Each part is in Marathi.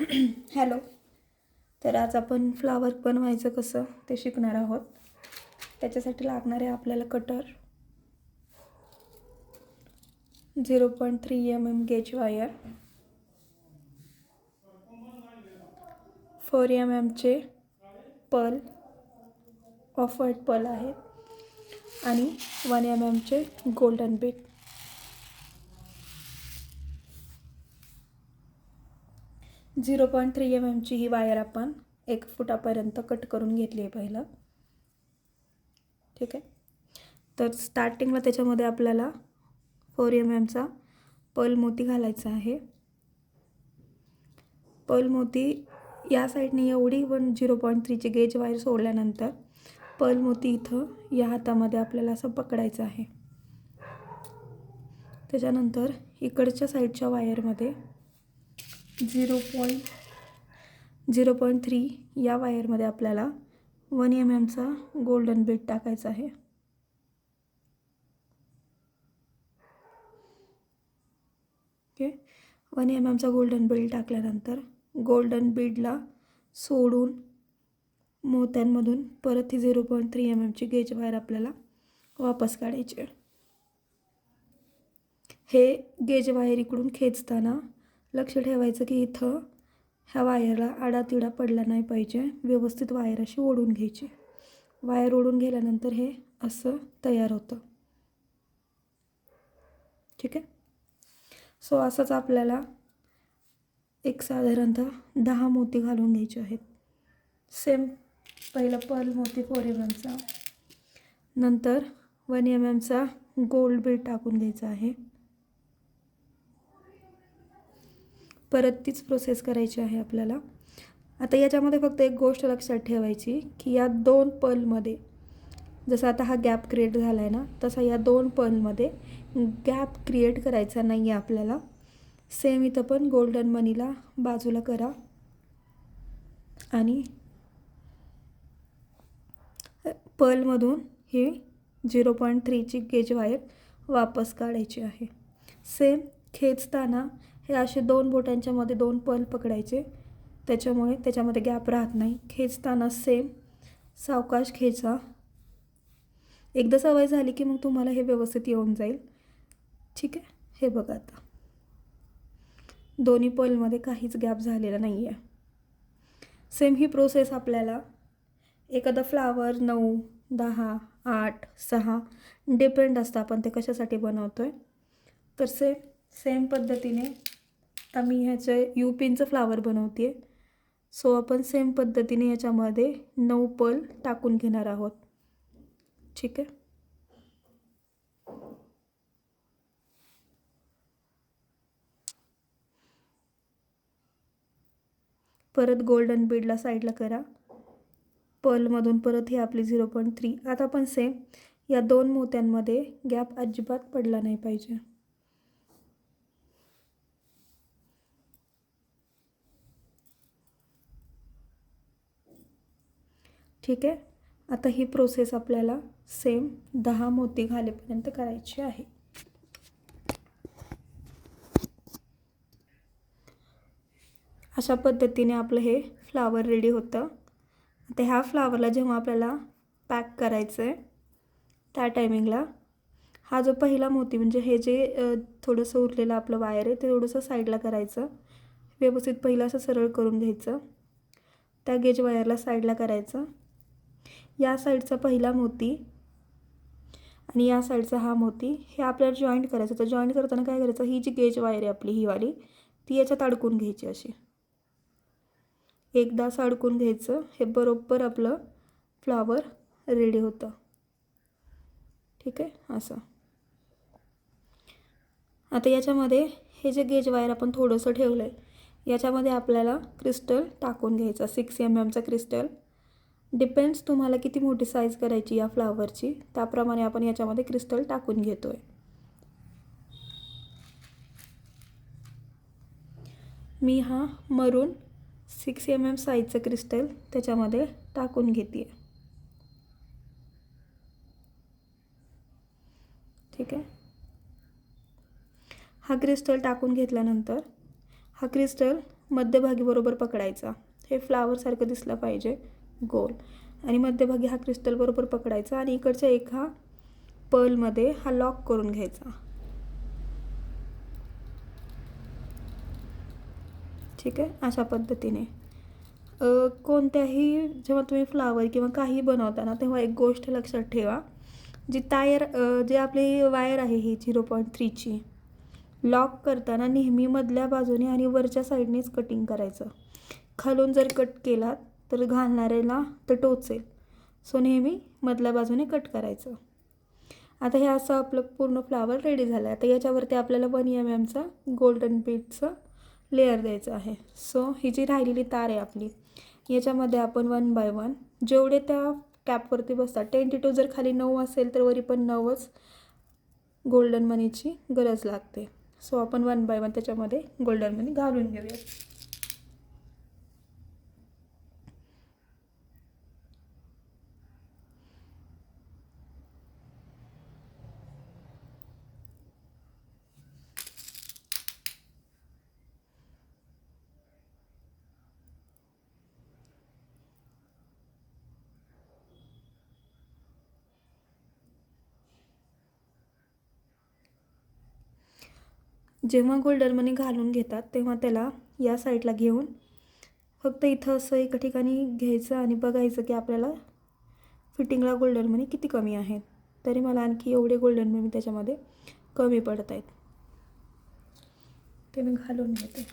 हॅलो. तर आज आपण फ्लावर बनवायचं कसं ते शिकणार आहोत. त्याच्यासाठी लागणार आहे आपल्याला कटर, 0.3 mm गेज वायर, 4 mmचे पर्ल, ऑफ व्हाईट पर्ल आहेत आणि 1 mmचे गोल्डन बीट. झिरो 0.3 mmची ही वायर आपण 1 फुटापर्यंत कट करून घेतली आहे पहिलं. ठीक आहे. तर स्टार्टिंगला त्याच्यामध्ये आपल्याला 4 mmचा पर्ल मोती घालायचा आहे. पर्ल मोती या साईडने एवढी 0.3ची गेज वायर सोडल्यानंतर पर्ल मोती इथं या हातामध्ये आपल्याला असं पकडायचं आहे. त्याच्यानंतर इकडच्या साईडच्या वायरमध्ये 0.3 या वायरमध्ये आपल्याला 1 mmचा गोल्डन बीट टाकायचा आहे. ओके. 1 mmचा गोल्डन बीड टाकल्यानंतर गोल्डन बीडला सोडून मोत्यांमधून परत ही 0.3 mmची गेज वायर आपल्याला वापस काढायची आहे. हे गेज वायर इकडून खेचताना लक्ष ठेवायचं की इथं ह्या वायरला आडातिडा पडला नाही पाहिजे. व्यवस्थित वायर अशी ओढून घ्यायची. वायर ओढून गेल्यानंतर हे असं तयार होतं. ठीक आहे. सो असंच आपल्याला एक साधारणतः 10 मोती घालून घ्यायचे आहेत. सेम पहिला पर्ल मोती 4 mmचा, नंतर 1 mmचा गोल्ड बीड टाकून घ्यायचा आहे. परत तीच प्रोसेस करायची आहे आपल्याला. आता याच्यामध्ये फक्त एक गोष्ट लक्षात ठेवायची की या 2 पर्लमध्ये जसं आता हा गॅप क्रिएट झाला आहे ना, तसा या 2 पर्लमध्ये गॅप क्रिएट करायचा नाही आहे आपल्याला. सेम इथं पण गोल्डन मनीला बाजूला करा आणि पर्लमधून ही 0.3ची गेज वायर वापस काढायची आहे. सेम खेचताना हे असे 2 बोटांच्या मध्ये 2 पर्ल पकडायचे, त्याच्यामुळे त्याच्यामध्ये गॅप राहत नाही. खेचताना सेम सावकाश खेचा. एकदा सवय झाली की मग तुम्हाला हे व्यवस्थित येऊन जाईल. ठीक आहे. हे बघा आता दोन्ही पर्लमध्ये काहीच गॅप झालेला नाही आहे. सेम ही प्रोसेस आपल्याला एखादा फ्लावर 9, 10, 8, 6 डिपेंड असतं आपण ते कशासाठी बनवतो आहे. तर सेम पद्धतीने आम्ही ह्याचं युपिनचं फ्लावर बनवते आहे. सो आपण सेम पद्धतीने याच्यामध्ये 9 पर्ल टाकून घेणार आहोत. ठीक आहे. परत गोल्डन बीडला साईडला करा. पर्लमधून परत ही आपली 0.3. आता पण सेम या 2 मोत्यांमध्ये गॅप अजिबात पडला नाही पाहिजे. ठीक आहे. आता ही प्रोसेस आपल्याला सेम 10 मोती घालेपर्यंत करायची आहे. अशा पद्धतीने आपलं हे फ्लावर रेडी होतं. आता ह्या फ्लावरला जेव्हा आपल्याला पॅक करायचं आहे त्या टायमिंगला हा जो पहिला मोती म्हणजे हे जे थोडंसं उरलेलं आपलं वायर आहे ते थोडंसं साईडला करायचं. व्यवस्थित पहिलं असं सरळ करून घ्यायचं. त्या गेज वायरला साईडला करायचं. या साईडचा पहिला मोती आणि या साईडचा हा मोती हे आपल्याला जॉईंट करायचं. तर जॉईंट करताना काय करायचं, ही जी गेज वायर आहे आपली ही वाली ती याच्यात अडकून घ्यायची अशी. एकदा असं अडकून घ्यायचं. हे बरोबर आपलं फ्लावर रेडी होतं. ठीक आहे. असं आता याच्यामध्ये हे जे गेज वायर आपण थोडंसं ठेवलं आहे याच्यामध्ये आपल्याला क्रिस्टल टाकून घ्यायचं. 6 mmचा क्रिस्टल. डिपेंड्स तुम्हाला किती मोठी साईज करायची या फ्लावरची त्याप्रमाणे आपण याच्यामध्ये क्रिस्टल टाकून घेतो आहे. मी हा मरून 6 mm साईजचं क्रिस्टल त्याच्यामध्ये टाकून घेते आहे. ठीक आहे. हा क्रिस्टल टाकून घेतल्यानंतर हा क्रिस्टल मध्यभागी बरोबर पकडायचा. हे फ्लावरसारखं दिसलं पाहिजे गोल. आणि मध्यभागी हा क्रिस्टल बरोबर पकडायचा आणि इकडच्या एका पर्लमध्ये हा लॉक करून घ्यायचा. ठीक आहे, अशा पद्धतीने. कोणत्याही जेव्हा तुम्ही फ्लावर किंवा काही बनवताना तेव्हा एक गोष्ट लक्षात ठेवा, जी जे आपली वायर आहे ही 0.3ची लॉक करताना नेहमी मधल्या बाजूने आणि वरच्या साईडनेच कटिंग करायचं. खालून जर कट केला तर घालणाऱ्याला तर टोचेल. सो नेहमी मधल्या बाजूने कट करायचं. आता हे असं आपलं पूर्ण फ्लावर रेडी झालं आहे. आता याच्यावरती आपल्याला 1 mmचा गोल्डन बीडचं लेअर द्यायचं आहे. सो ही जी राहिलेली तार आहे आपली, याच्यामध्ये आपण 1 बाय 1 जेवढे त्या कॅपवरती बसतात, टेंटेटिव्ह जर खाली 9 असेल तर वरी पण 9च गोल्डन मनीची गरज लागते. सो आपण 1 बाय 1 त्याच्यामध्ये गोल्डन मनी घालून घेऊया. जेव्हा गोल्डन मनी घालून घेतात तेव्हा त्याला या साईडला घेऊन फक्त इथं असं एका ठिकाणी घ्यायचं आणि बघायचं की आपल्याला फिटिंगला गोल्डन मनी किती कमी आहेत. तरी मला आणखी एवढे गोल्डन मनी त्याच्यामध्ये कमी पडत आहेत, ते मी घालून घेते.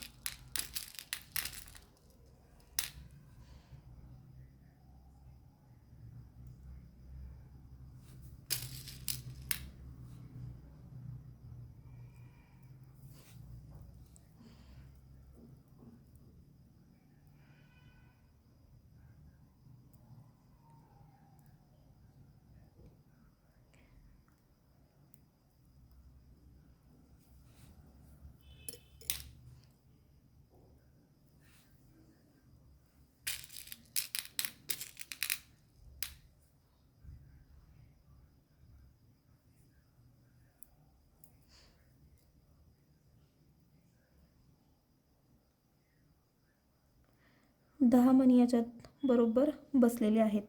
दहा मनी याच्यात बरोबर बसलेले आहेत.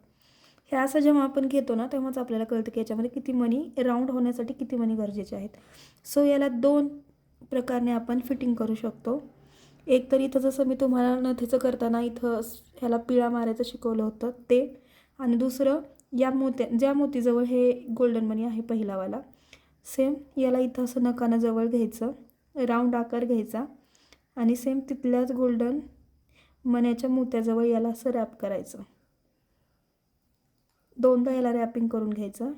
हे असं जेव्हा आपण घेतो ना तेव्हाच आपल्याला कळतं की याच्यामध्ये किती मनी राऊंड होण्यासाठी किती मनी गरजेचे आहेत. सो याला 2 प्रकारने आपण फिटिंग करू शकतो. एक तर इथं जसं मी तुम्हाला नथीचं करताना इथं ह्याला पिळा मारायचं शिकवलं होतं ते, आणि दुसरं ज्या मोतीजवळ हे गोल्डन मनी आहे पहिलावाला, सेम याला इथं असं नकानं जवळ घ्यायचं, राऊंड आकार घ्यायचा आणि सेम तिथल्याच गोल्डन मण्याच्या मोत्याजवळ याला असं रॅप करायचं. 2दा याला रॅपिंग करून घ्यायचं.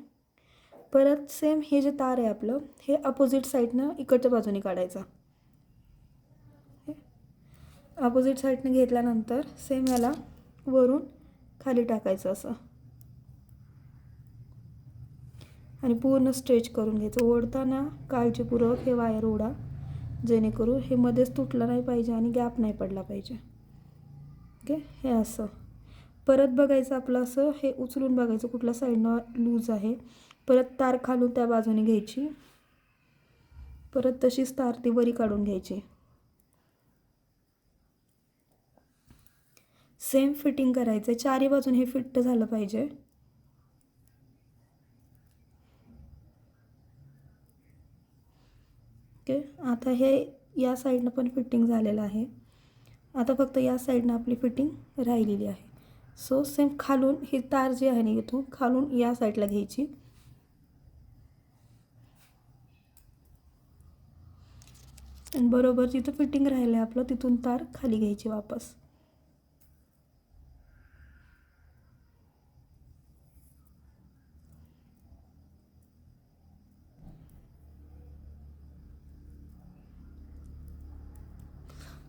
परत सेम हे जे तार आहे आपलं, हे अपोजिट साईडनं इकडच्या बाजूने काढायचं. अपोजिट साईडनं घेतल्यानंतर सेम याला वरून खाली टाकायचं असं आणि पूर्ण स्ट्रेच करून घ्यायचं. ओढताना काळजीपूर्वक हे वायर ओढा, जेणेकरून हे मध्येच तुटलं नाही पाहिजे आणि गॅप नाही पडला पाहिजे. ओके, हे असं परत बघायचं आपलं, असं हे उचलून बघायचं कुठल्या साईडनं लूज आहे. परत तार खालून त्या बाजूने घ्यायची, परत तशीच तार ती वरी काढून घ्यायची. सेम फिटिंग करायचं, चारी बाजून हे फिट झालं पाहिजे. ओके, आता हे या साईडनं पण फिटिंग झालेलं आहे. आता फक्त या साईडनं आपली फिटिंग राहिलेली आहे. सो सेम खालून ही तार जी आहे ना इथून खालून या साईडला घ्यायची आणि बरोबर जिथं फिटिंग राहिलं आहे आपलं तिथून तार खाली घ्यायची वापस.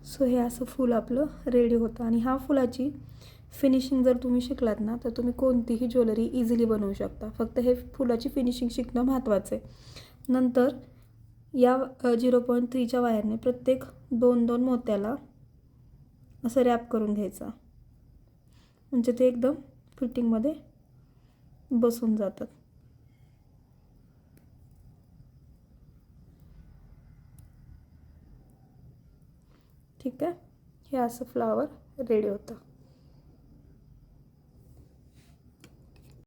सो हे असं फूल आपलं रेडी होतं. आणि ह्या फुलाची फिनिशिंग जर तुम्ही शिकलात ना तर तुम्ही कोणतीही ज्वेलरी इझिली बनवू शकता. फक्त हे फुलाची फिनिशिंग शिकणं महत्त्वाचं आहे. नंतर या 0.3च्या वायरने प्रत्येक 2-2 मोत्याला असं रॅप करून घ्यायचं, म्हणजे ते एकदम फिटिंगमध्ये बसून जातात. ठीक आहे, हे असं फ्लावर रेडी होतं.